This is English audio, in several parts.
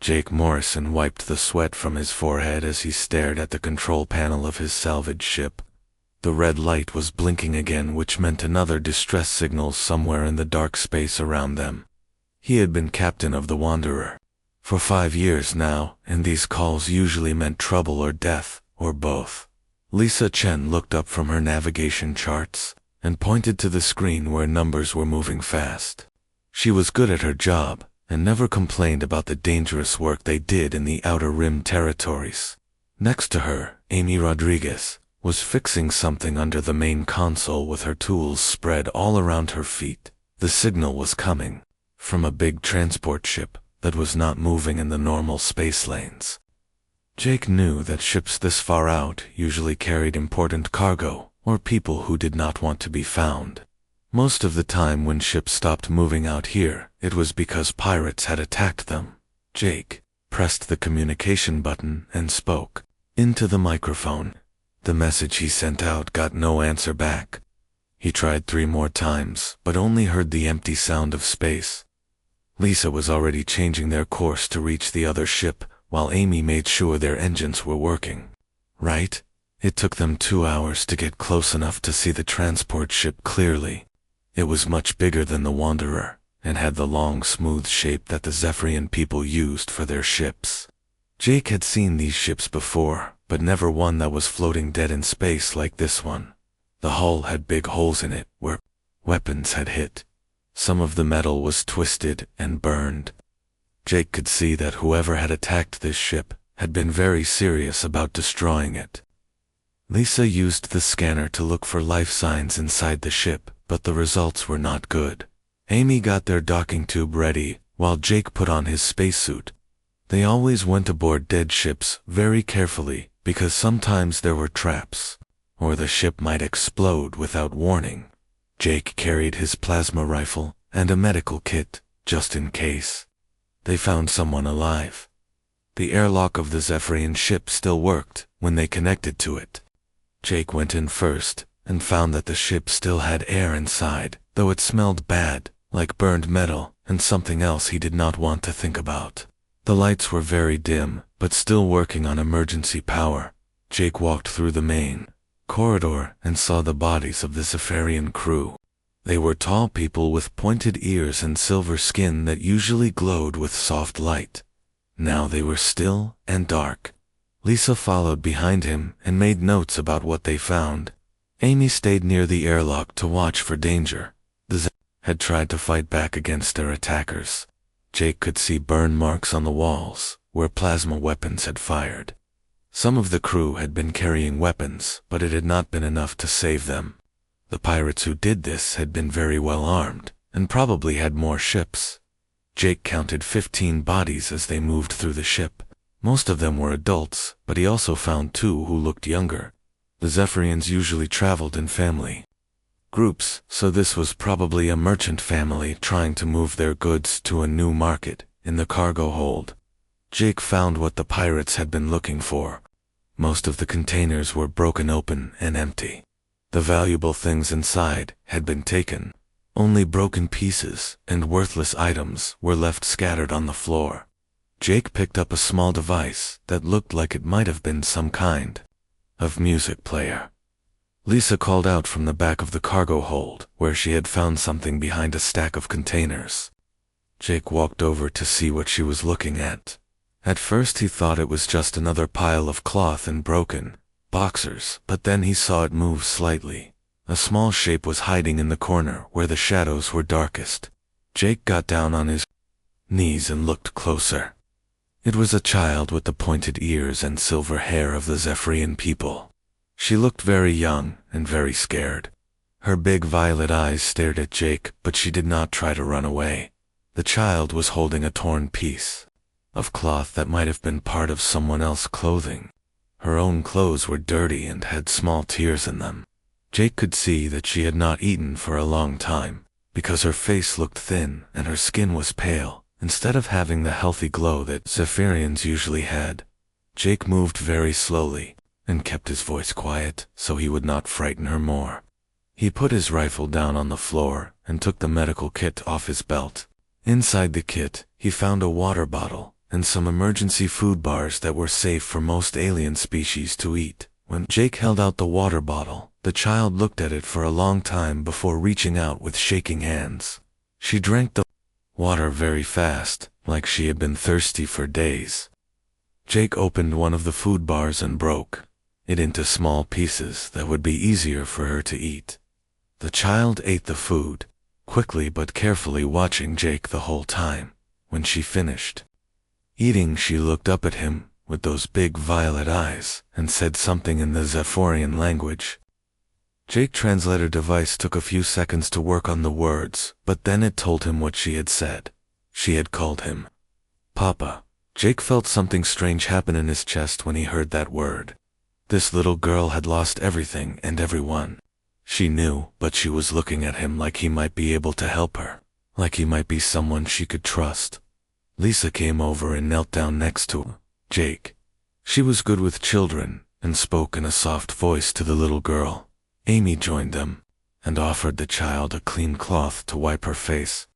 Jake Morrison wiped the sweat from his forehead as he stared at the control panel of his salvage ship. The red light was blinking again, which meant another distress signal somewhere in the dark space around them. He had been captain of the Wanderer for 5 years now, and these calls usually meant trouble or death, or both. Lisa Chen looked up from her navigation charts and pointed to the screen where numbers were moving fast. She was good at her job and never complained about the dangerous work they did in the Outer Rim territories. Next to her, Amy Rodriguez was fixing something under the main console with her tools spread all around her feet. The signal was coming from a big transport ship that was not moving in the normal space lanes. Jake knew that ships this far out usually carried important cargo or people who did not want to be found. Most of the time when ships stopped moving out here, it was because pirates had attacked them. Jake pressed the communication button and spoke into the microphone. The message he sent out got no answer back. He tried 3 more times, but only heard the empty sound of space. Lisa was already changing their course to reach the other ship, while Amy made sure their engines were working. Right? It took them 2 hours to get close enough to see the transport ship clearly. It was much bigger than the Wanderer, and had the long, smooth shape that the Zephyrian people used for their ships. Jake had seen these ships before, but never one that was floating dead in space like this one. The hull had big holes in it where weapons had hit. Some of the metal was twisted and burned. Jake could see that whoever had attacked this ship had been very serious about destroying it. Lisa used the scanner to look for life signs inside the ship, but the results were not good. Amy got their docking tube ready, while Jake put on his spacesuit. They always went aboard dead ships very carefully, because sometimes there were traps, or the ship might explode without warning. Jake carried his plasma rifle and a medical kit, just in case they found someone alive. The airlock of the Zephyrian ship still worked when they connected to it. Jake went in first and found that the ship still had air inside, though it smelled bad, like burned metal and something else he did not want to think about. The lights were very dim, but still working on emergency power. Jake walked through the main corridor and saw the bodies of the Zephyrian crew. They were tall people with pointed ears and silver skin that usually glowed with soft light. Now they were still and dark. Lisa followed behind him and made notes about what they found. Amy stayed near the airlock to watch for danger. The Zephyrians had tried to fight back against their attackers. Jake could see burn marks on the walls where plasma weapons had fired. Some of the crew had been carrying weapons, but it had not been enough to save them. The pirates who did this had been very well armed, and probably had more ships. Jake counted 15 bodies as they moved through the ship. Most of them were adults, but he also found 2 who looked younger. The Zephyrians usually traveled in family groups, so this was probably a merchant family trying to move their goods to a new market in the cargo hold. Jake found what the pirates had been looking for. Most of the containers were broken open and empty. The valuable things inside had been taken. Only broken pieces and worthless items were left scattered on the floor. Jake picked up a small device that looked like it might have been some kind of music player. Lisa called out from the back of the cargo hold, where she had found something behind a stack of containers. Jake walked over to see what she was looking at. At first he thought it was just another pile of cloth and broken boxers, but then he saw it move slightly. A small shape was hiding in the corner where the shadows were darkest. Jake got down on his knees and looked closer. It was a child with the pointed ears and silver hair of the Zephyrian people. She looked very young and very scared. Her big violet eyes stared at Jake, but she did not try to run away. The child was holding a torn piece of cloth that might have been part of someone else's clothing. Her own clothes were dirty and had small tears in them. Jake could see that she had not eaten for a long time, because her face looked thin and her skin was pale, instead of having the healthy glow that Zephyrians usually had. Jake moved very slowly and kept his voice quiet so he would not frighten her more. He put his rifle down on the floor and took the medical kit off his belt. Inside the kit, he found a water bottle and some emergency food bars that were safe for most alien species to eat. When Jake held out the water bottle, the child looked at it for a long time before reaching out with shaking hands. She drank the water very fast, like she had been thirsty for days. Jake opened one of the food bars and broke it into small pieces that would be easier for her to eat. The child ate the food, quickly but carefully, watching Jake the whole time. When she finished eating, she looked up at him with those big violet eyes and said something in the Zephyrian language. Jake's translator device took a few seconds to work on the words, but then it told him what she had said. She had called him Papa. Jake felt something strange happen in his chest when he heard that word. This little girl had lost everything and everyone she knew, but she was looking at him like he might be able to help her, like he might be someone she could trust. Lisa came over and knelt down next to Jake. She was good with children and spoke in a soft voice to the little girl. Amy joined them and offered the child a clean cloth to wipe her face.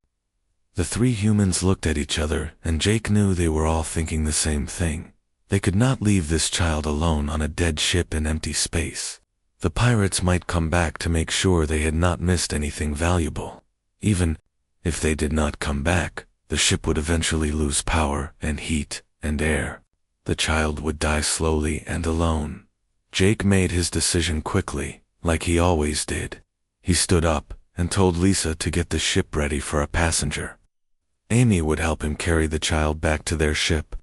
The three humans looked at each other, and Jake knew they were all thinking the same thing. They could not leave this child alone on a dead ship in empty space. The pirates might come back to make sure they had not missed anything valuable. Even if they did not come back, the ship would eventually lose power and heat and air. The child would die slowly and alone. Jake made his decision quickly, like he always did. He stood up and told Lisa to get the ship ready for a passenger. Amy would help him carry the child back to their ship.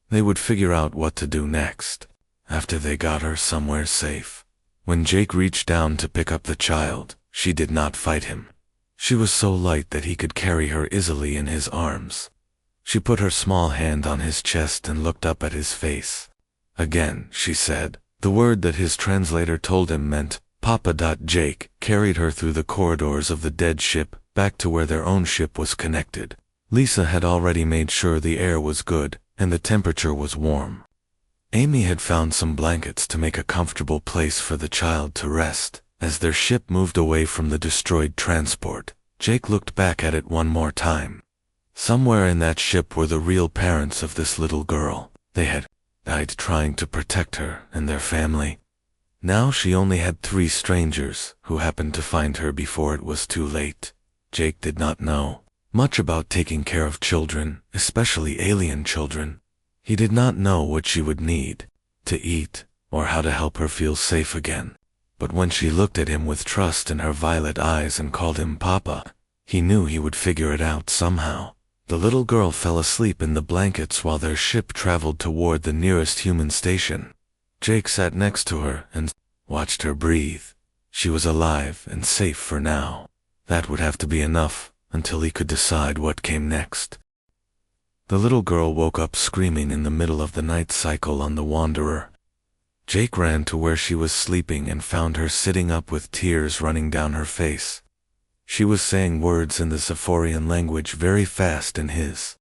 They would figure out what to do next, after they got her somewhere safe. When Jake reached down to pick up the child, she did not fight him. She was so light that he could carry her easily in his arms. She put her small hand on his chest and looked up at his face. Again, she said the word that his translator told him meant Papa. Jake carried her through the corridors of the dead ship back to where their own ship was connected. Lisa had already made sure the air was good and the temperature was warm. Amy had found some blankets to make a comfortable place for the child to rest. As their ship moved away from the destroyed transport, Jake looked back at it one more time. Somewhere in that ship were the real parents of this little girl. They had died trying to protect her and their family. Now she only had 3 strangers who happened to find her before it was too late. Jake did not know much about taking care of children, especially alien children. He did not know what she would need to eat or how to help her feel safe again. But when she looked at him with trust in her violet eyes and called him Papa, he knew he would figure it out somehow. The little girl fell asleep in the blankets while their ship traveled toward the nearest human station. Jake sat next to her and watched her breathe. She was alive and safe for now. That would have to be enough until he could decide what came next. The little girl woke up screaming in the middle of the night cycle on the Wanderer. Jake ran to where she was sleeping and found her sitting up with tears running down her face. She was saying words in the Zephyrian language very fast, and his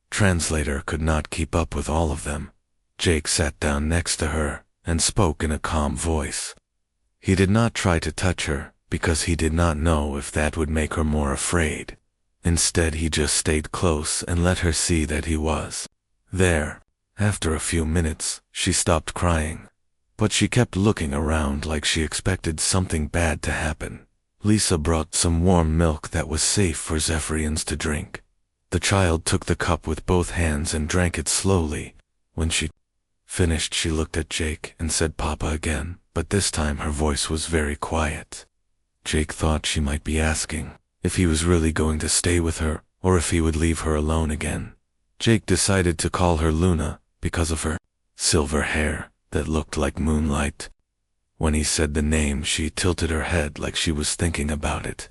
translator could not keep up with all of them. Jake sat down next to her and spoke in a calm voice. He did not try to touch her, because he did not know if that would make her more afraid. Instead, he just stayed close and let her see that he was there. After a few minutes, she stopped crying. But she kept looking around like she expected something bad to happen. Lisa brought some warm milk that was safe for Zephyrians to drink. The child took the cup with both hands and drank it slowly. When she finished, she looked at Jake and said Papa again, but this time her voice was very quiet. Jake thought she might be asking if he was really going to stay with her, or if he would leave her alone again. Jake decided to call her Luna because of her silver hair that looked like moonlight. When he said the name, she tilted her head like she was thinking about it.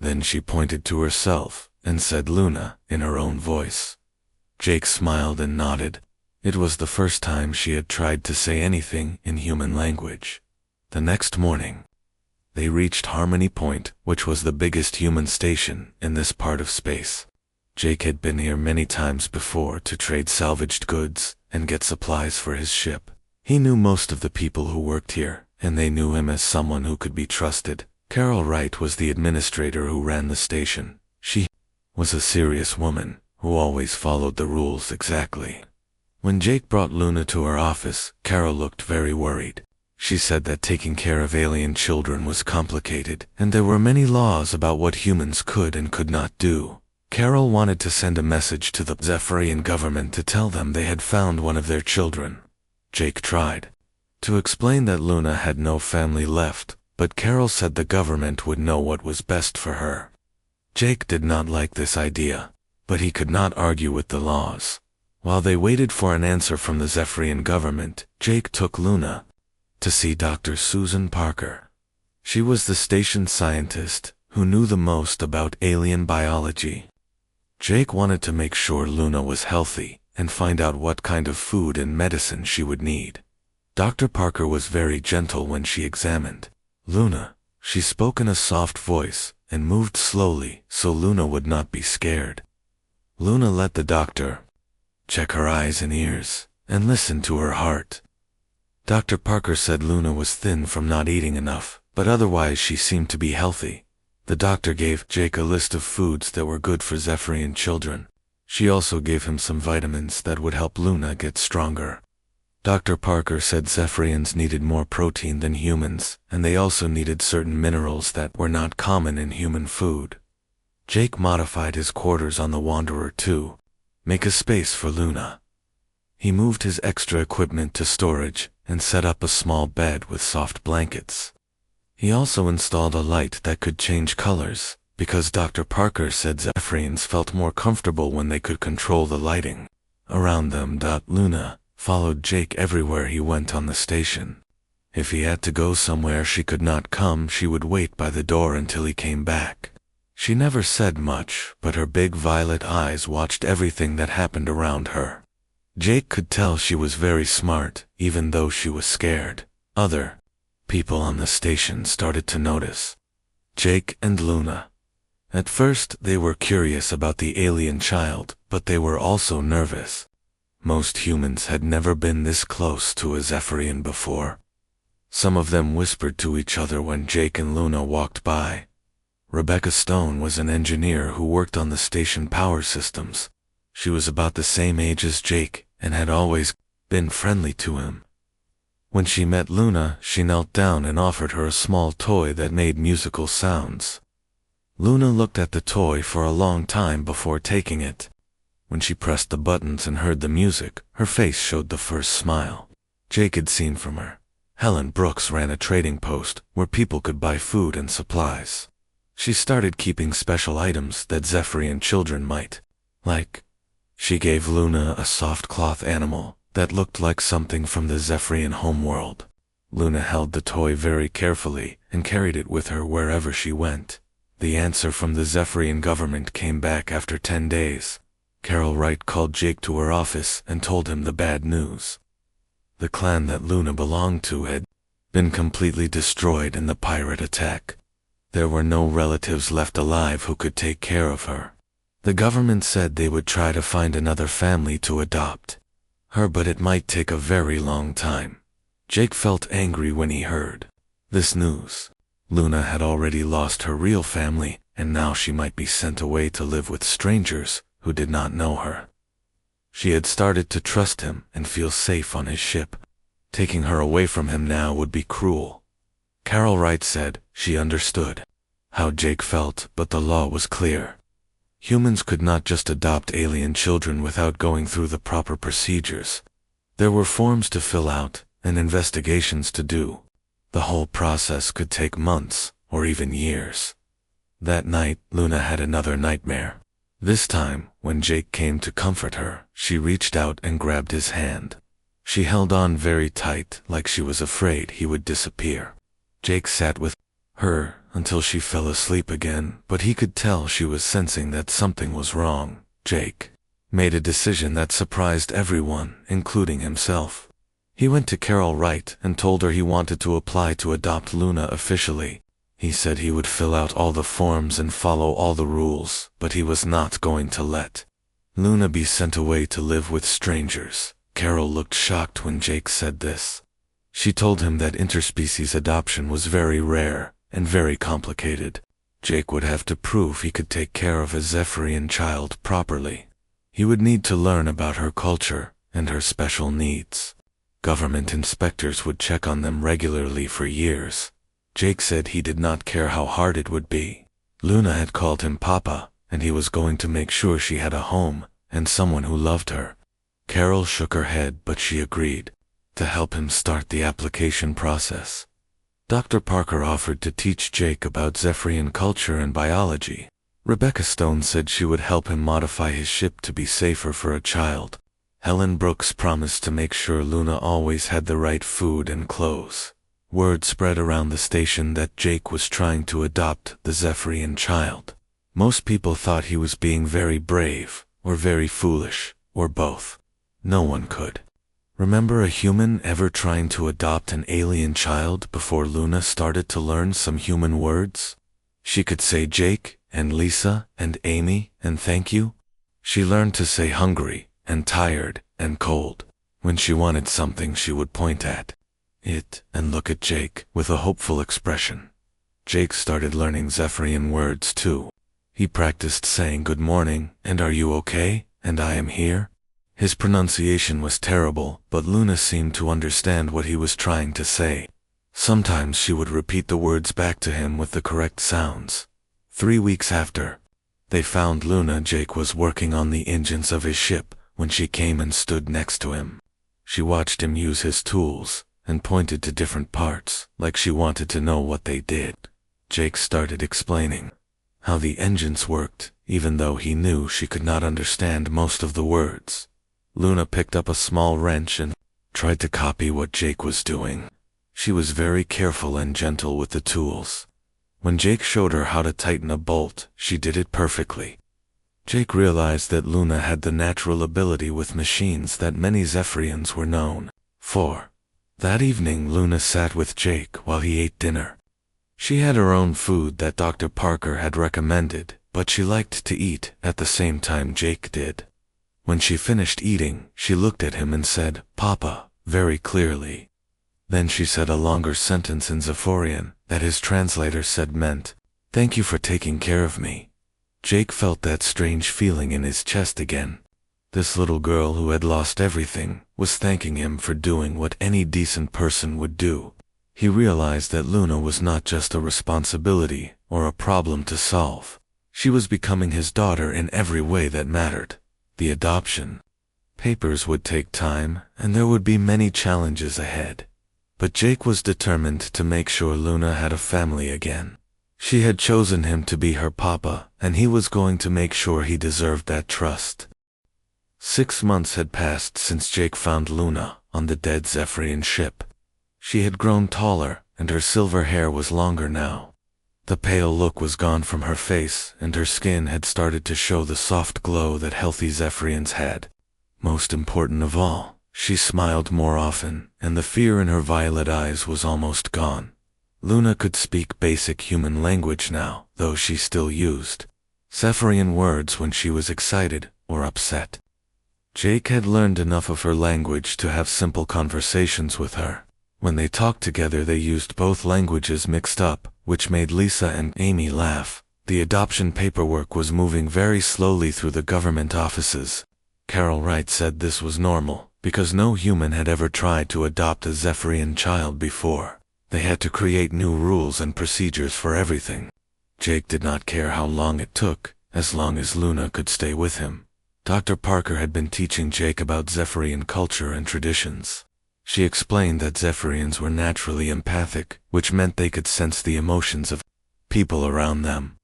Then she pointed to herself and said Luna in her own voice. Jake smiled and nodded. It was the first time she had tried to say anything in human language. The next morning, they reached Harmony Point, which was the biggest human station in this part of space. Jake had been here many times before to trade salvaged goods and get supplies for his ship. He knew most of the people who worked here, and they knew him as someone who could be trusted. Carol Wright was the administrator who ran the station. She was a serious woman, who always followed the rules exactly. When Jake brought Luna to her office, Carol looked very worried. She said that taking care of alien children was complicated, and there were many laws about what humans could and could not do. Carol wanted to send a message to the Zephyrian government to tell them they had found one of their children. Jake tried to explain that Luna had no family left, but Carol said the government would know what was best for her. Jake did not like this idea, but he could not argue with the laws. While they waited for an answer from the Zephyrian government, Jake took Luna to see Dr. Susan Parker. She was the station scientist who knew the most about alien biology. Jake wanted to make sure Luna was healthy and find out what kind of food and medicine she would need. Dr. Parker was very gentle when she examined Luna. She spoke in a soft voice and moved slowly so Luna would not be scared. Luna let the doctor check her eyes and ears and listen to her heart. Dr. Parker said Luna was thin from not eating enough, but otherwise she seemed to be healthy. The doctor gave Jake a list of foods that were good for Zephyrian children. She also gave him some vitamins that would help Luna get stronger. Dr. Parker said Zephyrians needed more protein than humans, and they also needed certain minerals that were not common in human food. Jake modified his quarters on the Wanderer to make a space for Luna. He moved his extra equipment to storage and set up a small bed with soft blankets. He also installed a light that could change colors, because Dr. Parker said Zephyrians felt more comfortable when they could control the lighting around them. Luna followed Jake everywhere he went on the station. If he had to go somewhere she could not come, she would wait by the door until he came back. She never said much, but her big violet eyes watched everything that happened around her. Jake could tell she was very smart, even though she was scared. Other people on the station started to notice Jake and Luna. At first, they were curious about the alien child, but they were also nervous. Most humans had never been this close to a Zephyrian before. Some of them whispered to each other when Jake and Luna walked by. Rebecca Stone was an engineer who worked on the station power systems. She was about the same age as Jake and had always been friendly to him. When she met Luna, she knelt down and offered her a small toy that made musical sounds. Luna looked at the toy for a long time before taking it. When she pressed the buttons and heard the music, her face showed the first smile Jake had seen from her. Helen Brooks ran a trading post where people could buy food and supplies. She started keeping special items that Zephyrian children might like. She gave Luna a soft cloth animal that looked like something from the Zephyrian homeworld. Luna held the toy very carefully and carried it with her wherever she went. The answer from the Zephyrian government came back after 10 days. Carol Wright called Jake to her office and told him the bad news. The clan that Luna belonged to had been completely destroyed in the pirate attack. There were no relatives left alive who could take care of her. The government said they would try to find another family to adopt her, but it might take a very long time. Jake felt angry when he heard this news. Luna had already lost her real family, and now she might be sent away to live with strangers who did not know her. She had started to trust him and feel safe on his ship. Taking her away from him now would be cruel. Carol Wright said she understood how Jake felt, but the law was clear. Humans could not just adopt alien children without going through the proper procedures. There were forms to fill out and investigations to do. The whole process could take months or even years. That night, Luna had another nightmare. This time, when Jake came to comfort her, she reached out and grabbed his hand. She held on very tight, like she was afraid he would disappear. Jake sat with her until she fell asleep again, but he could tell she was sensing that something was wrong. Jake made a decision that surprised everyone, including himself. He went to Carol Wright and told her he wanted to apply to adopt Luna officially. He said he would fill out all the forms and follow all the rules, but he was not going to let Luna be sent away to live with strangers. Carol looked shocked when Jake said this. She told him that interspecies adoption was very rare and very complicated. Jake would have to prove he could take care of a Zephyrian child properly. He would need to learn about her culture and her special needs. Government inspectors would check on them regularly for years. Jake said he did not care how hard it would be. Luna had called him Papa, and he was going to make sure she had a home and someone who loved her. Carol shook her head, but she agreed to help him start the application process. Dr. Parker offered to teach Jake about Zephyrian culture and biology. Rebecca Stone said she would help him modify his ship to be safer for a child. Helen Brooks promised to make sure Luna always had the right food and clothes. Word spread around the station that Jake was trying to adopt the Zephyrian child. Most people thought he was being very brave, or very foolish, or both. No one could remember a human ever trying to adopt an alien child before Luna started to learn some human words. She could say Jake, and Lisa, and Amy, and thank you. She learned to say hungry, and tired, and cold. When she wanted something, she would point at it and look at Jake with a hopeful expression. Jake started learning Zephyrian words too. He practiced saying good morning, and are you okay, and I am here. His pronunciation was terrible, but Luna seemed to understand what he was trying to say. Sometimes she would repeat the words back to him with the correct sounds. 3 weeks after they found Luna, Jake was working on the engines of his ship when she came and stood next to him. She watched him use his tools and pointed to different parts, like she wanted to know what they did. Jake started explaining how the engines worked, even though he knew she could not understand most of the words. Luna picked up a small wrench and tried to copy what Jake was doing. She was very careful and gentle with the tools. When Jake showed her how to tighten a bolt, she did it perfectly. Jake realized that Luna had the natural ability with machines that many Zephyrians were known for. That evening, Luna sat with Jake while he ate dinner. She had her own food that Dr. Parker had recommended, but she liked to eat at the same time Jake did. When she finished eating, she looked at him and said, "Papa," very clearly. Then she said a longer sentence in Zephyrian that his translator said meant, "Thank you for taking care of me." Jake felt that strange feeling in his chest again. This little girl who had lost everything was thanking him for doing what any decent person would do. He realized that Luna was not just a responsibility or a problem to solve. She was becoming his daughter in every way that mattered. The adoption papers would take time, and there would be many challenges ahead. But Jake was determined to make sure Luna had a family again. She had chosen him to be her papa, and he was going to make sure he deserved that trust. 6 months had passed since Jake found Luna on the dead Zephyrian ship. She had grown taller, and her silver hair was longer now. The pale look was gone from her face, and her skin had started to show the soft glow that healthy Zephyrians had. Most important of all, she smiled more often, and the fear in her violet eyes was almost gone. Luna could speak basic human language now, though she still used Zephyrian words when she was excited or upset. Jake had learned enough of her language to have simple conversations with her. When they talked together, they used both languages mixed up, which made Lisa and Amy laugh. The adoption paperwork was moving very slowly through the government offices. Carol Wright said this was normal, because no human had ever tried to adopt a Zephyrian child before. They had to create new rules and procedures for everything. Jake did not care how long it took, as long as Luna could stay with him. Dr. Parker had been teaching Jake about Zephyrian culture and traditions. She explained that Zephyrians were naturally empathic, which meant they could sense the emotions of people around them.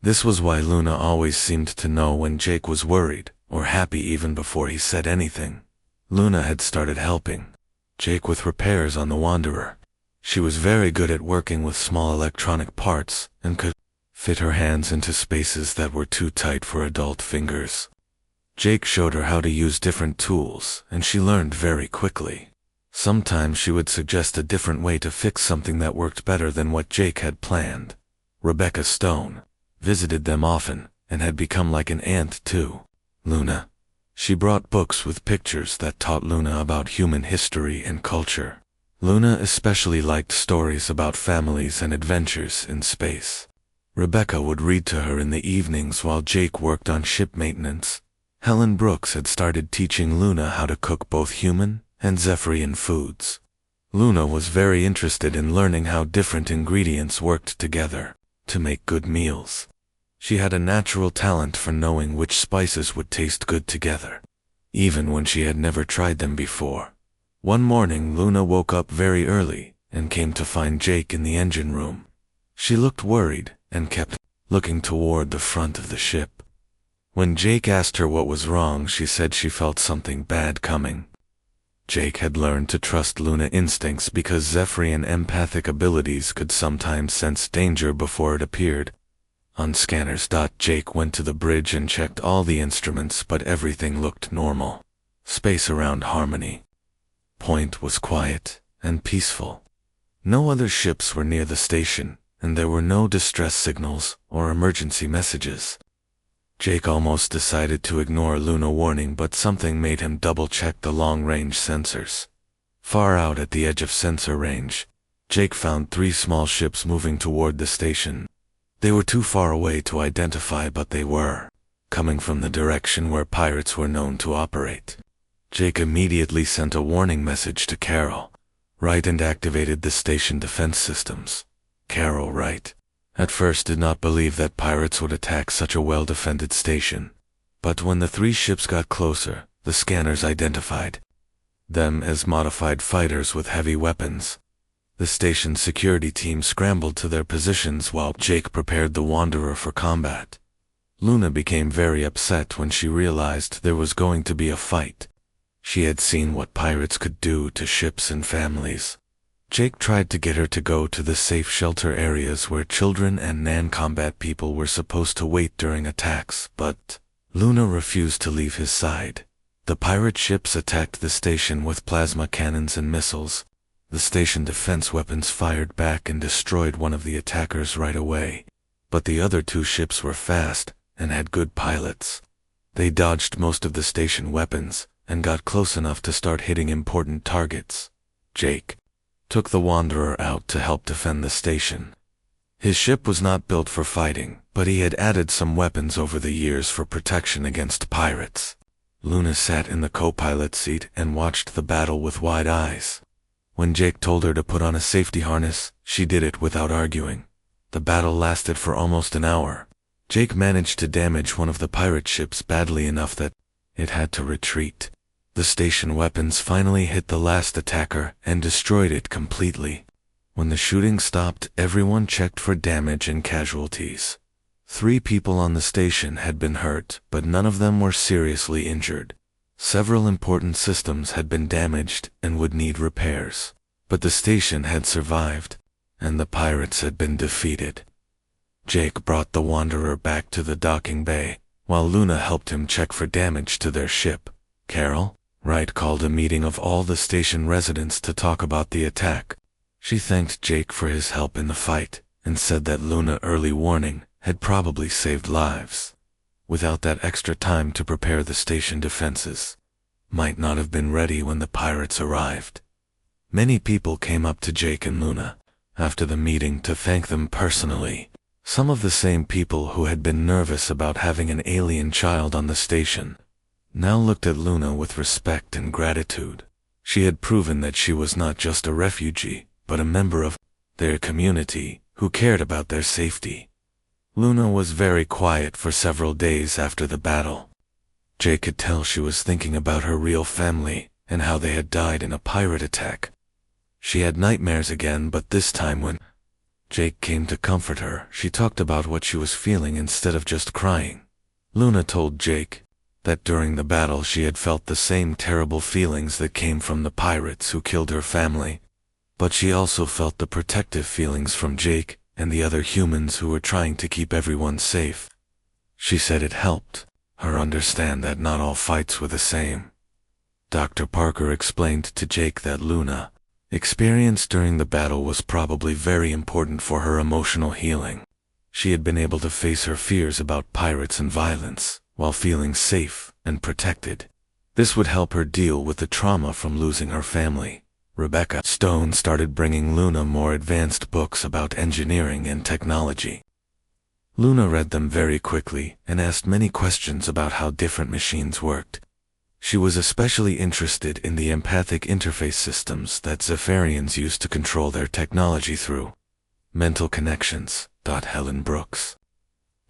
This was why Luna always seemed to know when Jake was worried or happy even before he said anything. Luna had started helping Jake with repairs on the Wanderer. She was very good at working with small electronic parts and could fit her hands into spaces that were too tight for adult fingers. Jake showed her how to use different tools, and she learned very quickly. Sometimes she would suggest a different way to fix something that worked better than what Jake had planned. Rebecca Stone visited them often and had become like an aunt to Luna. She brought books with pictures that taught Luna about human history and culture. Luna especially liked stories about families and adventures in space. Rebecca would read to her in the evenings while Jake worked on ship maintenance. Helen Brooks had started teaching Luna how to cook both human and Zephyrian foods. Luna was very interested in learning how different ingredients worked together to make good meals. She had a natural talent for knowing which spices would taste good together, even when she had never tried them before. One morning, Luna woke up very early and came to find Jake in the engine room. She looked worried and kept looking toward the front of the ship. When Jake asked her what was wrong, she said she felt something bad coming. Jake had learned to trust Luna instincts because Zephyrian empathic abilities could sometimes sense danger before it appeared. On scanners. Jake went to the bridge and checked all the instruments, but everything looked normal. Space around Harmony Point was quiet and peaceful. No other ships were near the station, and there were no distress signals or emergency messages. Jake almost decided to ignore Luna's warning, but something made him double-check the long-range sensors. Far out at the edge of sensor range, Jake found 3 small ships moving toward the station. They were too far away to identify, but they were coming from the direction where pirates were known to operate. Jake immediately sent a warning message to Carol Wright and activated the station defense systems. Carol Wright at first did not believe that pirates would attack such a well-defended station, but when the 3 ships got closer, the scanners identified them as modified fighters with heavy weapons. The station's security team scrambled to their positions while Jake prepared the Wanderer for combat. Luna became very upset when she realized there was going to be a fight. She had seen what pirates could do to ships and families. Jake tried to get her to go to the safe shelter areas where children and non-combat people were supposed to wait during attacks, but Luna refused to leave his side. The pirate ships attacked the station with plasma cannons and missiles. The station defense weapons fired back and destroyed one of the attackers right away. But the other 2 ships were fast and had good pilots. They dodged most of the station weapons and got close enough to start hitting important targets. Jake took the Wanderer out to help defend the station. His ship was not built for fighting, but he had added some weapons over the years for protection against pirates. Luna sat in the co-pilot seat and watched the battle with wide eyes. When Jake told her to put on a safety harness, she did it without arguing. The battle lasted for almost an hour. Jake managed to damage one of the pirate ships badly enough that it had to retreat. The station weapons finally hit the last attacker and destroyed it completely. When the shooting stopped, everyone checked for damage and casualties. 3 people on the station had been hurt, but none of them were seriously injured. Several important systems had been damaged and would need repairs, but the station had survived, and the pirates had been defeated. Jake brought the Wanderer back to the docking bay, while Luna helped him check for damage to their ship. Carol Wright called a meeting of all the station residents to talk about the attack. She thanked Jake for his help in the fight, and said that Luna's early warning had probably saved lives. Without that extra time to prepare, the station defenses might not have been ready when the pirates arrived. Many people came up to Jake and Luna after the meeting to thank them personally. Some of the same people who had been nervous about having an alien child on the station now looked at Luna with respect and gratitude. She had proven that she was not just a refugee, but a member of their community who cared about their safety. Luna was very quiet for several days after the battle. Jake could tell she was thinking about her real family and how they had died in a pirate attack. She had nightmares again, but this time when Jake came to comfort her, she talked about what she was feeling instead of just crying. Luna told Jake that during the battle she had felt the same terrible feelings that came from the pirates who killed her family, but she also felt the protective feelings from Jake and the other humans who were trying to keep everyone safe. She said it helped her understand that not all fights were the same. Dr. Parker explained to Jake that Luna's experience during the battle was probably very important for her emotional healing. She had been able to face her fears about pirates and violence while feeling safe and protected. This would help her deal with the trauma from losing her family. Rebecca Stone started bringing Luna more advanced books about engineering and technology. Luna read them very quickly and asked many questions about how different machines worked. She was especially interested in the empathic interface systems that Zephyrians use to control their technology through mental connections. Helen Brooks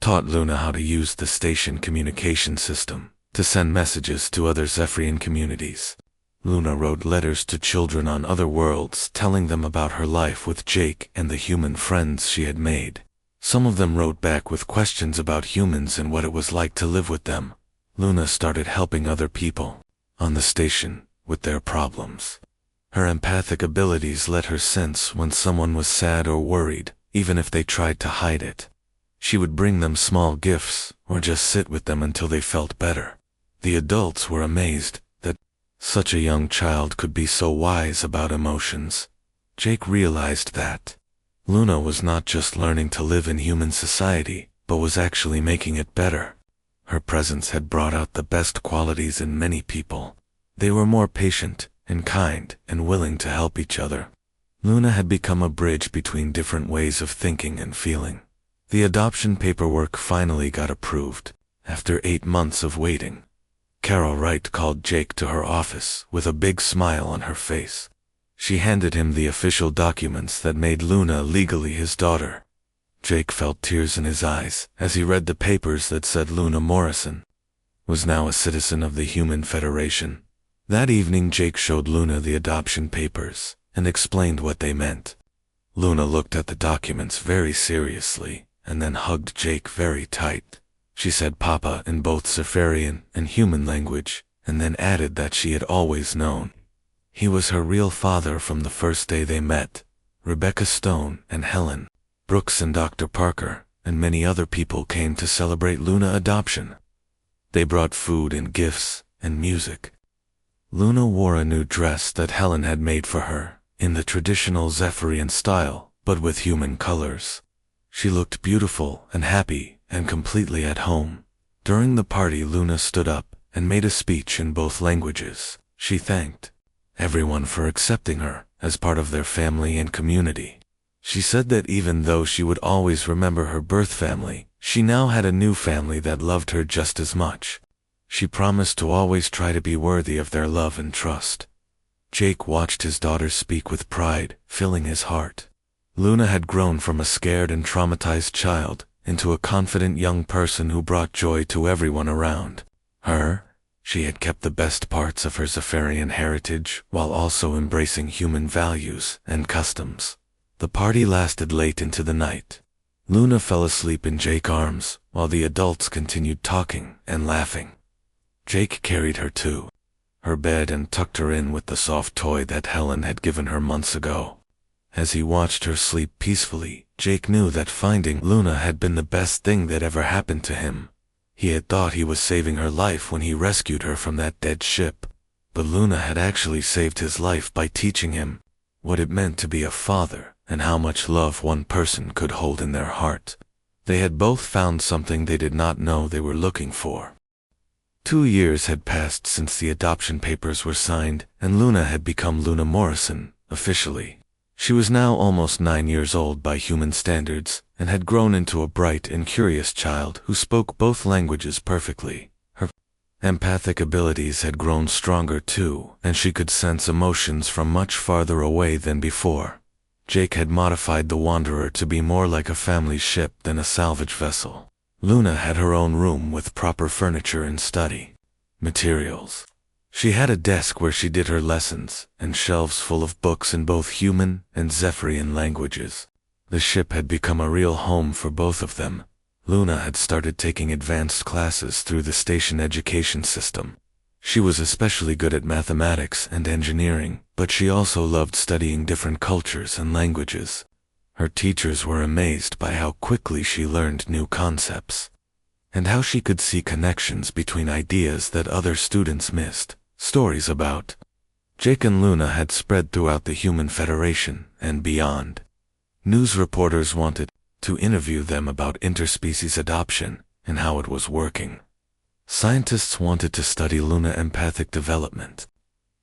taught Luna how to use the station communication system to send messages to other Zephyrian communities. Luna wrote letters to children on other worlds telling them about her life with Jake and the human friends she had made. Some of them wrote back with questions about humans and what it was like to live with them. Luna started helping other people on the station with their problems. Her empathic abilities let her sense when someone was sad or worried, even if they tried to hide it. She would bring them small gifts or just sit with them until they felt better. The adults were amazed that such a young child could be so wise about emotions. Jake realized that Luna was not just learning to live in human society, but was actually making it better. Her presence had brought out the best qualities in many people. They were more patient and kind and willing to help each other. Luna had become a bridge between different ways of thinking and feeling. The adoption paperwork finally got approved, after 8 months of waiting. Carol Wright called Jake to her office with a big smile on her face. She handed him the official documents that made Luna legally his daughter. Jake felt tears in his eyes as he read the papers that said Luna Morrison was now a citizen of the Human Federation. That evening Jake showed Luna the adoption papers and explained what they meant. Luna looked at the documents very seriously and then hugged Jake very tight. She said Papa in both Zephyrian and human language, and then added that she had always known he was her real father from the first day they met. Rebecca Stone and Helen Brooks and Dr. Parker and many other people came to celebrate Luna adoption. They brought food and gifts and music. Luna wore a new dress that Helen had made for her, in the traditional Zephyrian style, but with human colors. She looked beautiful and happy and completely at home. During the party, Luna stood up and made a speech in both languages. She thanked everyone for accepting her as part of their family and community. She said that even though she would always remember her birth family, she now had a new family that loved her just as much. She promised to always try to be worthy of their love and trust. Jake watched his daughter speak with pride, filling his heart. Luna had grown from a scared and traumatized child into a confident young person who brought joy to everyone around her. She had kept the best parts of her Zephyrian heritage while also embracing human values and customs. The party lasted late into the night. Luna fell asleep in Jake's arms while the adults continued talking and laughing. Jake carried her to her bed and tucked her in with the soft toy that Helen had given her months ago. As he watched her sleep peacefully, Jake knew that finding Luna had been the best thing that ever happened to him. He had thought he was saving her life when he rescued her from that dead ship, but Luna had actually saved his life by teaching him what it meant to be a father and how much love one person could hold in their heart. They had both found something they did not know they were looking for. 2 years had passed since the adoption papers were signed, and Luna had become Luna Morrison, officially. She was now almost 9 years old by human standards, and had grown into a bright and curious child who spoke both languages perfectly. Her empathic abilities had grown stronger too, and she could sense emotions from much farther away than before. Jake had modified the Wanderer to be more like a family ship than a salvage vessel. Luna had her own room with proper furniture and study materials. She had a desk where she did her lessons, and shelves full of books in both human and Zephyrian languages. The ship had become a real home for both of them. Luna had started taking advanced classes through the station education system. She was especially good at mathematics and engineering, but she also loved studying different cultures and languages. Her teachers were amazed by how quickly she learned new concepts, and how she could see connections between ideas that other students missed. Stories about Jake and Luna had spread throughout the Human Federation and beyond. News reporters wanted to interview them about interspecies adoption and how it was working. Scientists wanted to study Luna empathic development.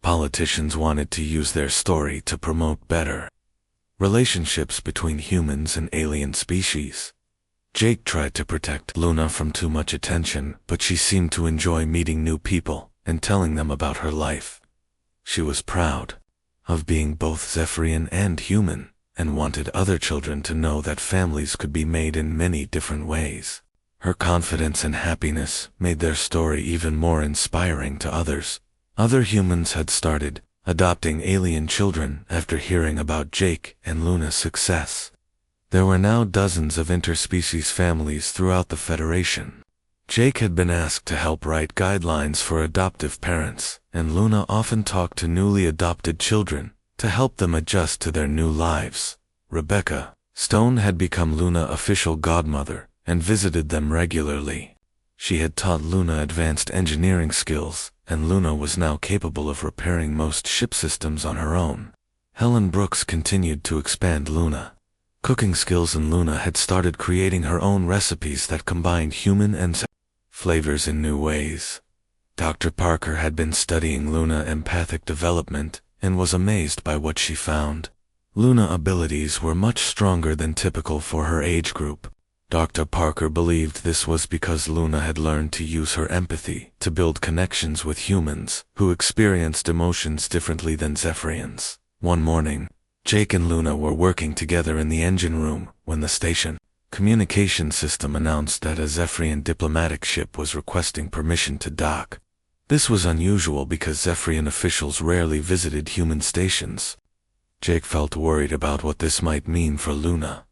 Politicians wanted to use their story to promote better relationships between humans and alien species. Jake tried to protect Luna from too much attention, but she seemed to enjoy meeting new people and telling them about her life. She was proud of being both Zephyrian and human, and wanted other children to know that families could be made in many different ways. Her confidence and happiness made their story even more inspiring to others. Other humans had started adopting alien children after hearing about Jake and Luna's success. There were now dozens of interspecies families throughout the Federation. Jake had been asked to help write guidelines for adoptive parents, and Luna often talked to newly adopted children to help them adjust to their new lives. Rebecca Stone had become Luna's official godmother and visited them regularly. She had taught Luna advanced engineering skills, and Luna was now capable of repairing most ship systems on her own. Helen Brooks continued to expand Luna cooking skills, and Luna had started creating her own recipes that combined human and flavors in new ways. Dr. Parker had been studying Luna empathic development and was amazed by what she found. Luna abilities were much stronger than typical for her age group. Dr. Parker believed this was because Luna had learned to use her empathy to build connections with humans who experienced emotions differently than Zephyrians. One morning, Jake and Luna were working together in the engine room when the station communication system announced that a Zephyrian diplomatic ship was requesting permission to dock. This was unusual because Zephyrian officials rarely visited human stations. Jake felt worried about what this might mean for Luna.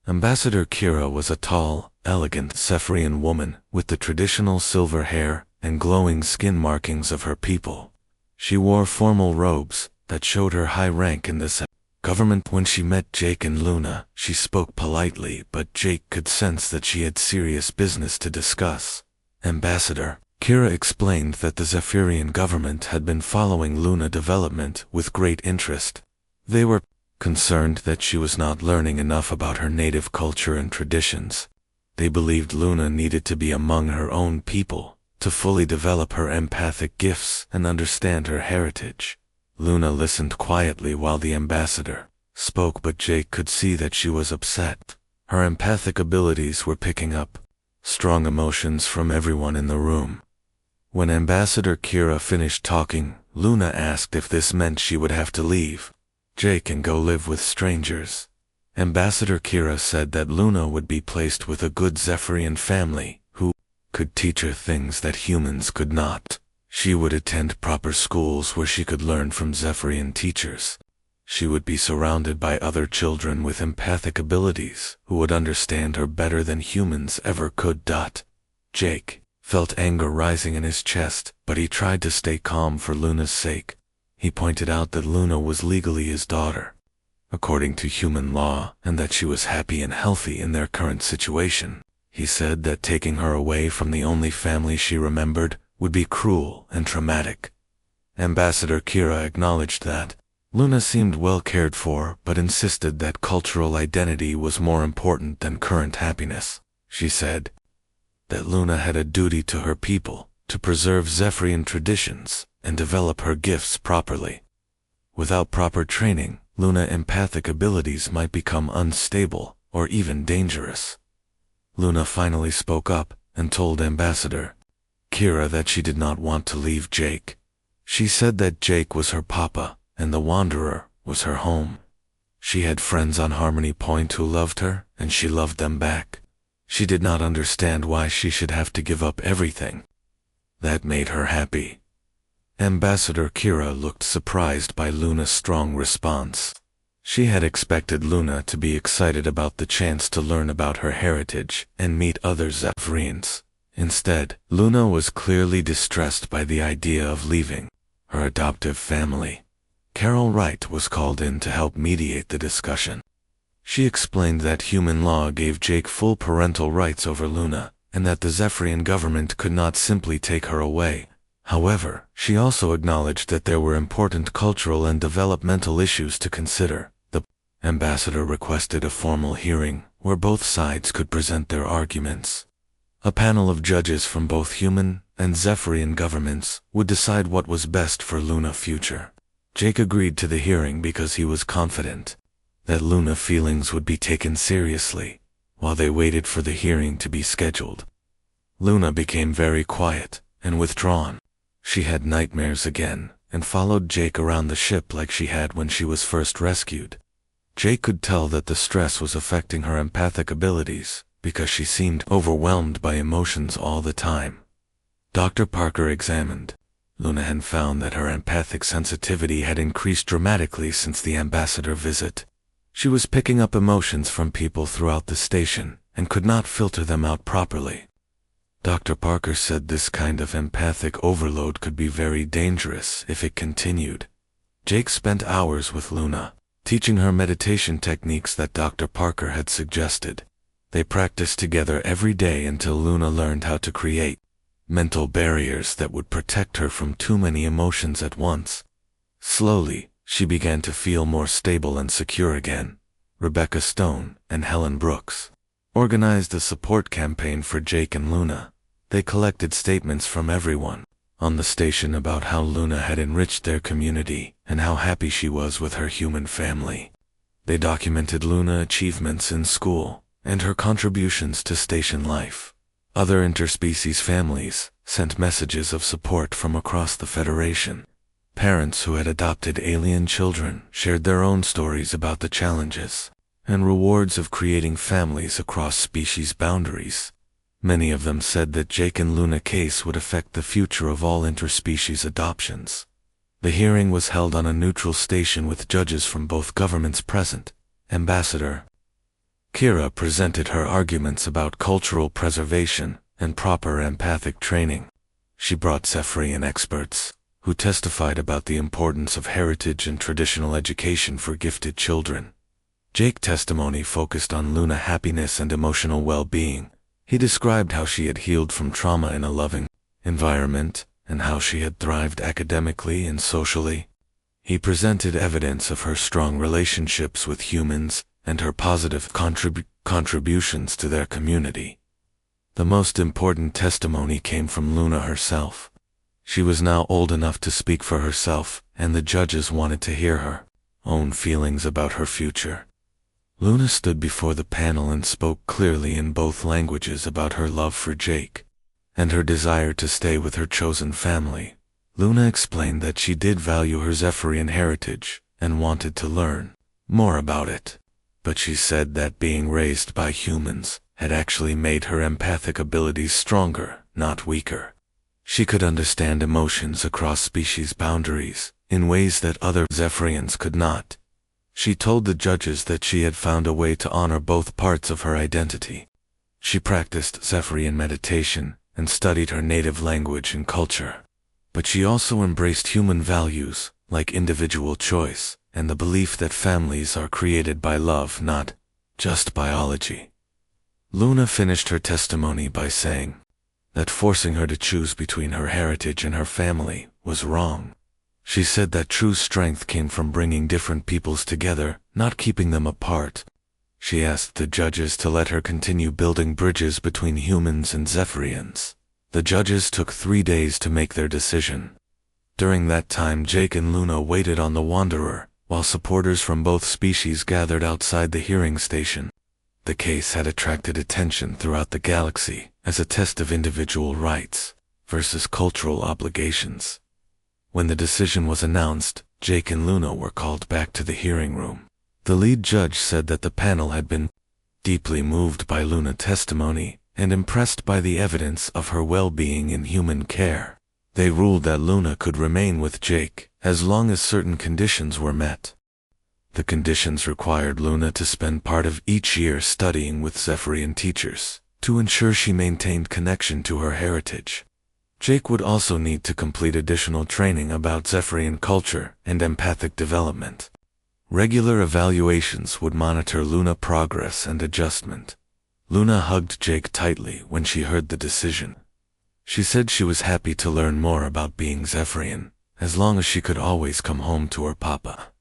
Ambassador Kira was a tall, elegant Zephyrian woman with the traditional silver hair and glowing skin markings of her people. She wore formal robes that showed her high rank in the government. When she met Jake and Luna, she spoke politely, but Jake could sense that she had serious business to discuss. Ambassador Kira explained that the Zephyrian government had been following Luna development with great interest. They were concerned that she was not learning enough about her native culture and traditions. They believed Luna needed to be among her own people to fully develop her empathic gifts and understand her heritage. Luna listened quietly while the ambassador spoke, but Jake could see that she was upset. Her empathic abilities were picking up strong emotions from everyone in the room. When Ambassador Kira finished talking, Luna asked if this meant she would have to leave Jake and go live with strangers. Ambassador Kira said that Luna would be placed with a good Zephyrian family who could teach her things that humans could not. She would attend proper schools where she could learn from Zephyrian teachers. She would be surrounded by other children with empathic abilities who would understand her better than humans ever could. Jake felt anger rising in his chest, but he tried to stay calm for Luna's sake. He pointed out that Luna was legally his daughter, according to human law, and that she was happy and healthy in their current situation. He said that taking her away from the only family she remembered would be cruel and traumatic. Ambassador Kira acknowledged that Luna seemed well cared for, but insisted that cultural identity was more important than current happiness. She said that Luna had a duty to her people to preserve Zephyrian traditions and develop her gifts properly. Without proper training, Luna's empathic abilities might become unstable or even dangerous. Luna finally spoke up and told Ambassador Kira that she did not want to leave Jake. She said that Jake was her papa and the Wanderer was her home. She had friends on Harmony Point who loved her, and she loved them back. She did not understand why she should have to give up everything that made her happy. Ambassador Kira looked surprised by Luna's strong response. She had expected Luna to be excited about the chance to learn about her heritage and meet other Zephyrians. Instead, Luna was clearly distressed by the idea of leaving her adoptive family. Carol Wright was called in to help mediate the discussion. She explained that human law gave Jake full parental rights over Luna, and that the Zephyrian government could not simply take her away. However, she also acknowledged that there were important cultural and developmental issues to consider. The ambassador requested a formal hearing where both sides could present their arguments. A panel of judges from both human and Zephyrian governments would decide what was best for Luna's future. Jake agreed to the hearing because he was confident that Luna's feelings would be taken seriously. while they waited for the hearing to be scheduled. Luna became very quiet and withdrawn. She had nightmares again and followed Jake around the ship like she had when she was first rescued. Jake could tell that the stress was affecting her empathic abilities because she seemed overwhelmed by emotions all the time. Dr. Parker examined Luna and found that her empathic sensitivity had increased dramatically since the ambassador visit. She was picking up emotions from people throughout the station and could not filter them out properly. Dr. Parker said this kind of empathic overload could be very dangerous if it continued. Jake spent hours with Luna, teaching her meditation techniques that Dr. Parker had suggested. They practiced together every day until Luna learned how to create mental barriers that would protect her from too many emotions at once. Slowly, she began to feel more stable and secure again. Rebecca Stone and Helen Brooks organized a support campaign for Jake and Luna. They collected statements from everyone on the station about how Luna had enriched their community and how happy she was with her human family. They documented Luna's achievements in school and her contributions to station life. Other interspecies families sent messages of support from across the Federation. Parents who had adopted alien children shared their own stories about the challenges and rewards of creating families across species boundaries. Many of them said that Jake and Luna case would affect the future of all interspecies adoptions. The hearing was held on a neutral station with judges from both governments present. Ambassador Kira presented her arguments about cultural preservation and proper empathic training. She brought Zephyrian experts, who testified about the importance of heritage and traditional education for gifted children. Jake's testimony focused on Luna's happiness and emotional well-being. He described how she had healed from trauma in a loving environment and how she had thrived academically and socially. He presented evidence of her strong relationships with humans and her positive contributions to their community. The most important testimony came from Luna herself. She was now old enough to speak for herself, and the judges wanted to hear her own feelings about her future. Luna stood before the panel and spoke clearly in both languages about her love for Jake and her desire to stay with her chosen family. Luna explained that she did value her Zephyrian heritage and wanted to learn more about it, but she said that being raised by humans had actually made her empathic abilities stronger, not weaker. She could understand emotions across species boundaries in ways that other Zephyrians could not. She told the judges that she had found a way to honor both parts of her identity. She practiced Zephyrian meditation and studied her native language and culture. But she also embraced human values, like individual choice, and the belief that families are created by love, not just biology. Luna finished her testimony by saying that forcing her to choose between her heritage and her family was wrong. She said that true strength came from bringing different peoples together, not keeping them apart. She asked the judges to let her continue building bridges between humans and Zephyrians. The judges took 3 days to make their decision. During that time, Jake and Luna waited on the Wanderer, while supporters from both species gathered outside the hearing station. The case had attracted attention throughout the galaxy as a test of individual rights versus cultural obligations. When the decision was announced, Jake and Luna were called back to the hearing room. The lead judge said that the panel had been deeply moved by Luna's testimony and impressed by the evidence of her well-being in human care. They ruled that Luna could remain with Jake as long as certain conditions were met. The conditions required Luna to spend part of each year studying with Zephyrian teachers to ensure she maintained connection to her heritage. Jake would also need to complete additional training about Zephyrian culture and empathic development. Regular evaluations would monitor Luna's progress and adjustment. Luna hugged Jake tightly when she heard the decision. She said she was happy to learn more about being Zephyrian, as long as she could always come home to her papa.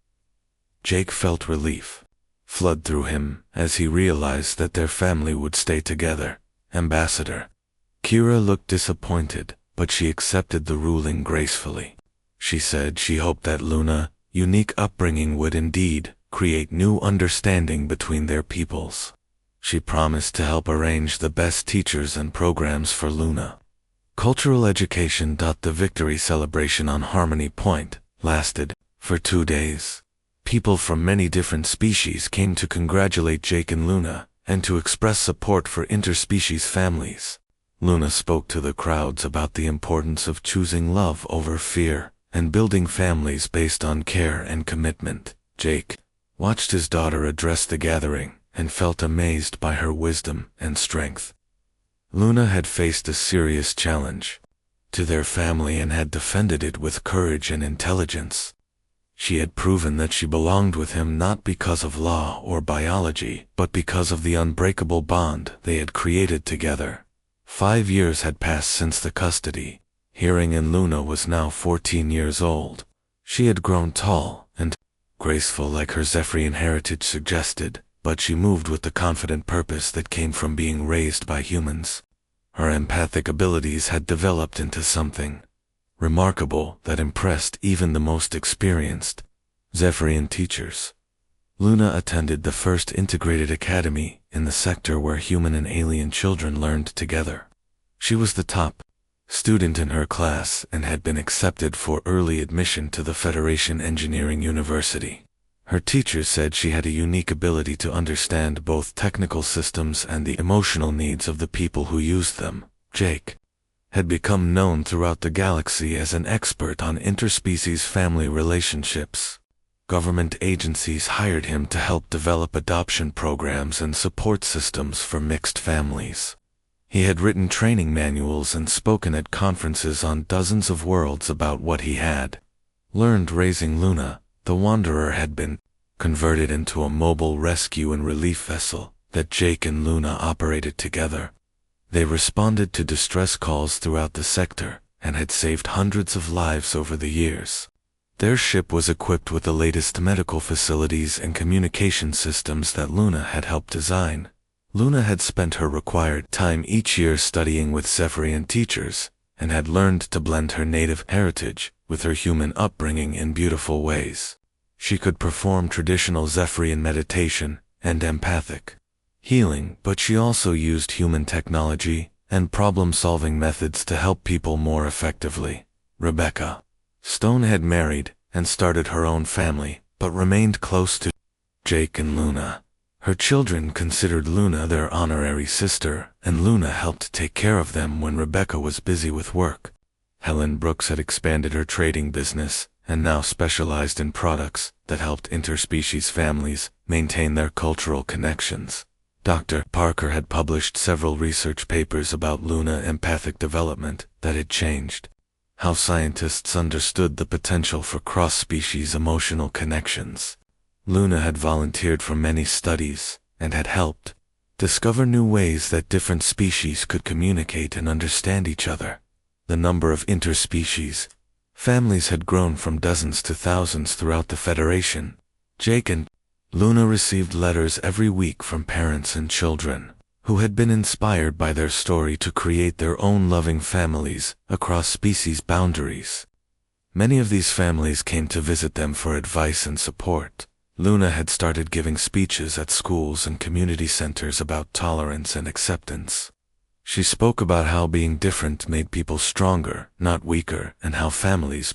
Jake felt relief flood through him as he realized that their family would stay together. Ambassador Kira looked disappointed, but she accepted the ruling gracefully. She said she hoped that Luna's unique upbringing would indeed create new understanding between their peoples. She promised to help arrange the best teachers and programs for Luna. Cultural education. The victory celebration on Harmony Point lasted for 2 days. People from many different species came to congratulate Jake and Luna, and to express support for interspecies families. Luna spoke to the crowds about the importance of choosing love over fear, and building families based on care and commitment. Jake watched his daughter address the gathering, and felt amazed by her wisdom and strength. Luna had faced a serious challenge to their family and had defended it with courage and intelligence. She had proven that she belonged with him not because of law or biology, but because of the unbreakable bond they had created together. 5 years had passed since the custody hearing, and Luna was now 14 years old. She had grown tall and graceful like her Zephyrian heritage suggested, but she moved with the confident purpose that came from being raised by humans. Her empathic abilities had developed into something remarkable that impressed even the most experienced Zephyrian teachers. Luna attended the first integrated academy in the sector where human and alien children learned together. She was the top student in her class and had been accepted for early admission to the Federation Engineering University. Her teachers said she had a unique ability to understand both technical systems and the emotional needs of the people who used them. Jake had become known throughout the galaxy as an expert on interspecies family relationships. Government agencies hired him to help develop adoption programs and support systems for mixed families. He had written training manuals and spoken at conferences on dozens of worlds about what he had learned raising Luna. The Wanderer had been converted into a mobile rescue and relief vessel that Jake and Luna operated together. They responded to distress calls throughout the sector and had saved hundreds of lives over the years. Their ship was equipped with the latest medical facilities and communication systems that Luna had helped design. Luna had spent her required time each year studying with Zephyrian teachers, and had learned to blend her native heritage with her human upbringing in beautiful ways. She could perform traditional Zephyrian meditation and empathic healing, but she also used human technology and problem-solving methods to help people more effectively. Rebecca Stone had married and started her own family, but remained close to Jake and Luna. Her children considered Luna their honorary sister, and Luna helped take care of them when Rebecca was busy with work. Helen Brooks had expanded her trading business, and now specialized in products that helped interspecies families maintain their cultural connections. Dr. Parker had published several research papers about Luna empathic development that had changed how scientists understood the potential for cross-species emotional connections. Luna had volunteered for many studies and had helped discover new ways that different species could communicate and understand each other. The number of interspecies families had grown from dozens to thousands throughout the Federation. Jake and Luna received letters every week from parents and children who had been inspired by their story to create their own loving families across species boundaries. Many of these families came to visit them for advice and support. Luna had started giving speeches at schools and community centers about tolerance and acceptance. She spoke about how being different made people stronger, not weaker, and how families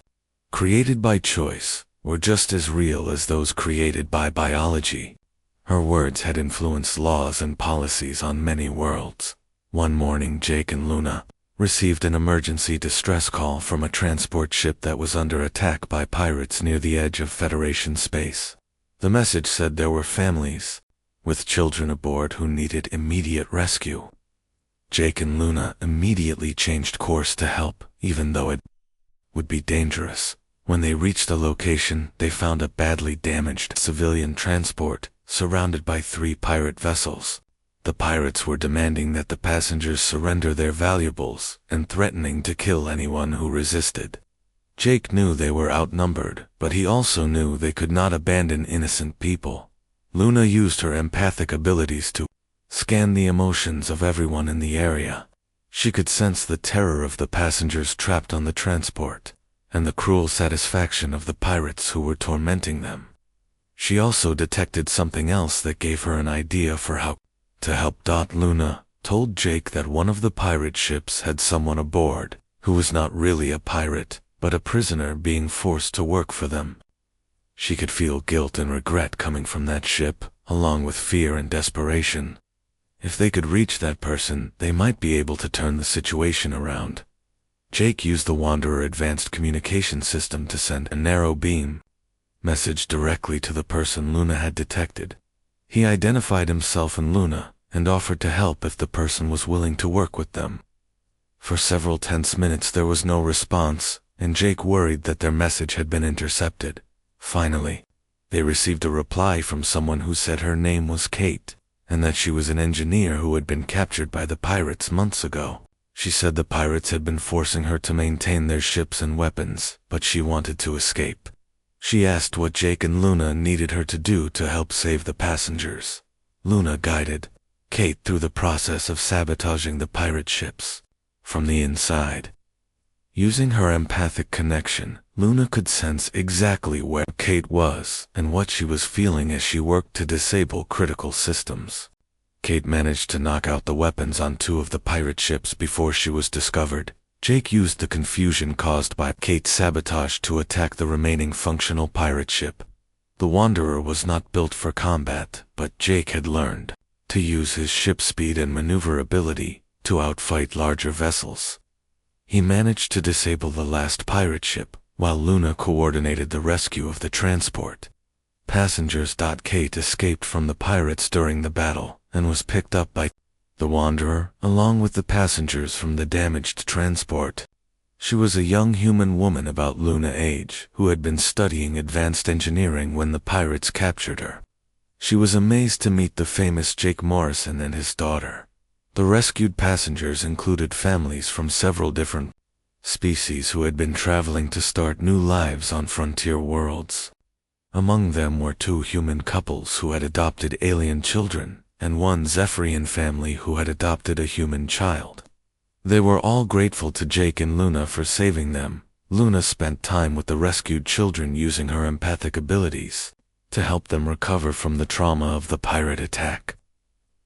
created by choice were just as real as those created by biology. Her words had influenced laws and policies on many worlds. One morning, Jake and Luna received an emergency distress call from a transport ship that was under attack by pirates near the edge of Federation space. The message said there were families with children aboard who needed immediate rescue. Jake and Luna immediately changed course to help, even though it would be dangerous. When they reached the location, they found a badly damaged civilian transport surrounded by 3 pirate vessels. The pirates were demanding that the passengers surrender their valuables and threatening to kill anyone who resisted. Jake knew they were outnumbered, but he also knew they could not abandon innocent people. Luna used her empathic abilities to scan the emotions of everyone in the area. She could sense the terror of the passengers trapped on the transport, and the cruel satisfaction of the pirates who were tormenting them. She also detected something else that gave her an idea for how to help. Luna told Jake that one of the pirate ships had someone aboard who was not really a pirate, but a prisoner being forced to work for them. She could feel guilt and regret coming from that ship, along with fear and desperation. If they could reach that person, they might be able to turn the situation around. Jake used the Wanderer advanced communication system to send a narrow beam message directly to the person Luna had detected. He identified himself and Luna, and offered to help if the person was willing to work with them. For several tense minutes there was no response, and Jake worried that their message had been intercepted. Finally, they received a reply from someone who said her name was Kate, and that she was an engineer who had been captured by the pirates months ago. She said the pirates had been forcing her to maintain their ships and weapons, but she wanted to escape. She asked what Jake and Luna needed her to do to help save the passengers. Luna guided Kate through the process of sabotaging the pirate ships from the inside. Using her empathic connection, Luna could sense exactly where Kate was and what she was feeling as she worked to disable critical systems. Kate managed to knock out the weapons on 2 of the pirate ships before she was discovered. Jake used the confusion caused by Kate's sabotage to attack the remaining functional pirate ship. The Wanderer was not built for combat, but Jake had learned to use his ship speed and maneuverability to outfight larger vessels. He managed to disable the last pirate ship, while Luna coordinated the rescue of the transport. Passengers. Kate escaped from the pirates during the battle, and was picked up by the Wanderer, along with the passengers from the damaged transport. She was a young human woman about Luna age, who had been studying advanced engineering when the pirates captured her. She was amazed to meet the famous Jake Morrison and his daughter. The rescued passengers included families from several different species who had been traveling to start new lives on frontier worlds. Among them were 2 human couples who had adopted alien children, and one Zephyrian family who had adopted a human child. They were all grateful to Jake and Luna for saving them. Luna spent time with the rescued children using her empathic abilities to help them recover from the trauma of the pirate attack.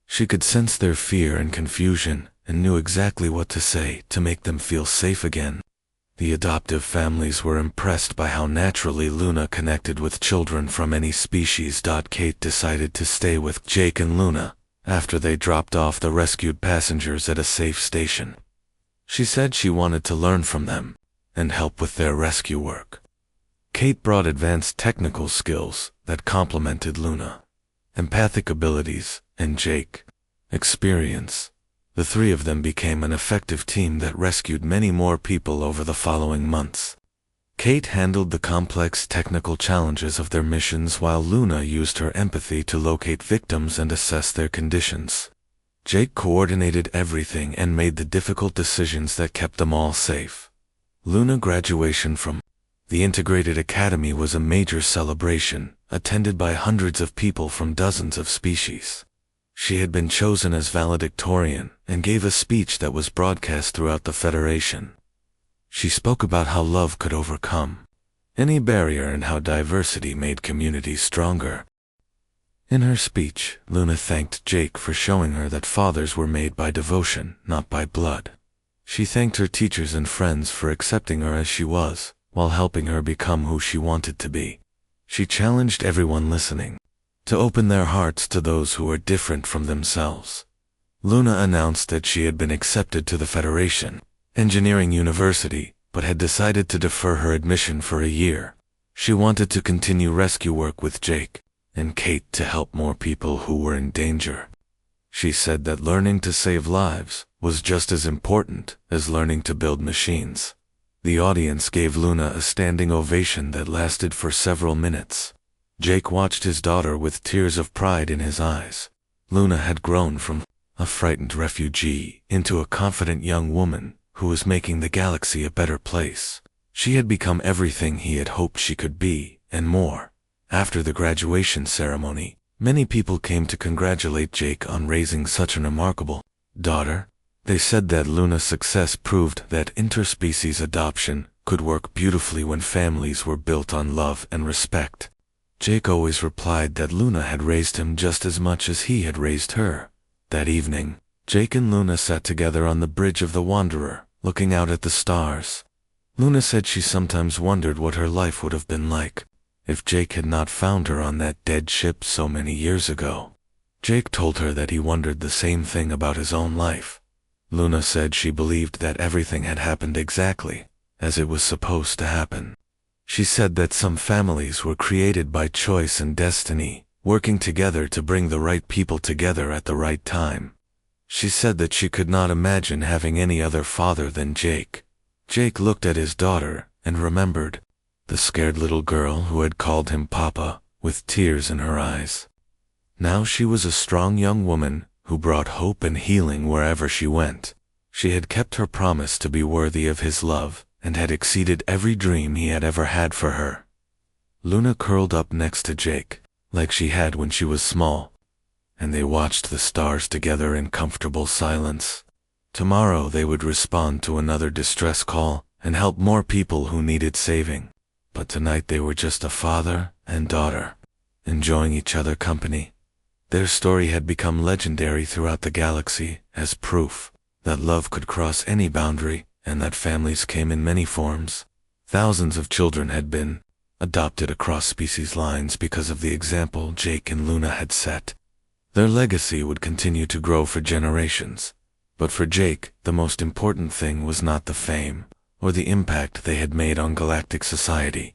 She could sense their fear and confusion, and knew exactly what to say to make them feel safe again. The adoptive families were impressed by how naturally Luna connected with children from any species. Kate decided to stay with Jake and Luna after they dropped off the rescued passengers at a safe station. She said she wanted to learn from them and help with their rescue work. Kate brought advanced technical skills that complemented Luna, empathic abilities, and Jake experience. The 3 of them became an effective team that rescued many more people over the following months. Kate handled the complex technical challenges of their missions while Luna used her empathy to locate victims and assess their conditions. Jake coordinated everything and made the difficult decisions that kept them all safe. Luna graduation from the Integrated Academy was a major celebration, attended by hundreds of people from dozens of species. She had been chosen as valedictorian and gave a speech that was broadcast throughout the Federation. She spoke about how love could overcome any barrier and how diversity made communities stronger. In her speech, Luna thanked Jake for showing her that fathers were made by devotion, not by blood. She thanked her teachers and friends for accepting her as she was, while helping her become who she wanted to be. She challenged everyone listening to open their hearts to those who were different from themselves. Luna announced that she had been accepted to the Federation Engineering University, but had decided to defer her admission for a year. She wanted to continue rescue work with Jake and Kate to help more people who were in danger. She said that learning to save lives was just as important as learning to build machines. The audience gave Luna a standing ovation that lasted for several minutes. Jake watched his daughter with tears of pride in his eyes. Luna had grown from a frightened refugee into a confident young woman who was making the galaxy a better place. She had become everything he had hoped she could be, and more. After the graduation ceremony, many people came to congratulate Jake on raising such a remarkable daughter. They said that Luna's success proved that interspecies adoption could work beautifully when families were built on love and respect. Jake always replied that Luna had raised him just as much as he had raised her. That evening, Jake and Luna sat together on the bridge of the Wanderer, looking out at the stars. Luna said she sometimes wondered what her life would have been like if Jake had not found her on that dead ship so many years ago. Jake told her that he wondered the same thing about his own life. Luna said she believed that everything had happened exactly as it was supposed to happen. She said that some families were created by choice and destiny, working together to bring the right people together at the right time. She said that she could not imagine having any other father than Jake. Jake looked at his daughter and remembered the scared little girl who had called him Papa, with tears in her eyes. Now she was a strong young woman who brought hope and healing wherever she went. She had kept her promise to be worthy of his love and had exceeded every dream he had ever had for her. Luna curled up next to Jake, like she had when she was small, and they watched the stars together in comfortable silence. Tomorrow they would respond to another distress call and help more people who needed saving. But tonight they were just a father and daughter, enjoying each other company. Their story had become legendary throughout the galaxy as proof that love could cross any boundary and that families came in many forms. Thousands of children had been adopted across species lines because of the example Jake and Luna had set. Their legacy would continue to grow for generations. But for Jake, the most important thing was not the fame or the impact they had made on galactic society.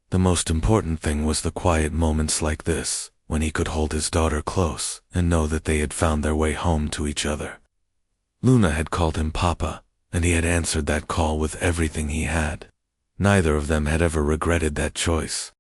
The most important thing was the quiet moments like this, when he could hold his daughter close and know that they had found their way home to each other. Luna had called him Papa, and he had answered that call with everything he had. Neither of them had ever regretted that choice.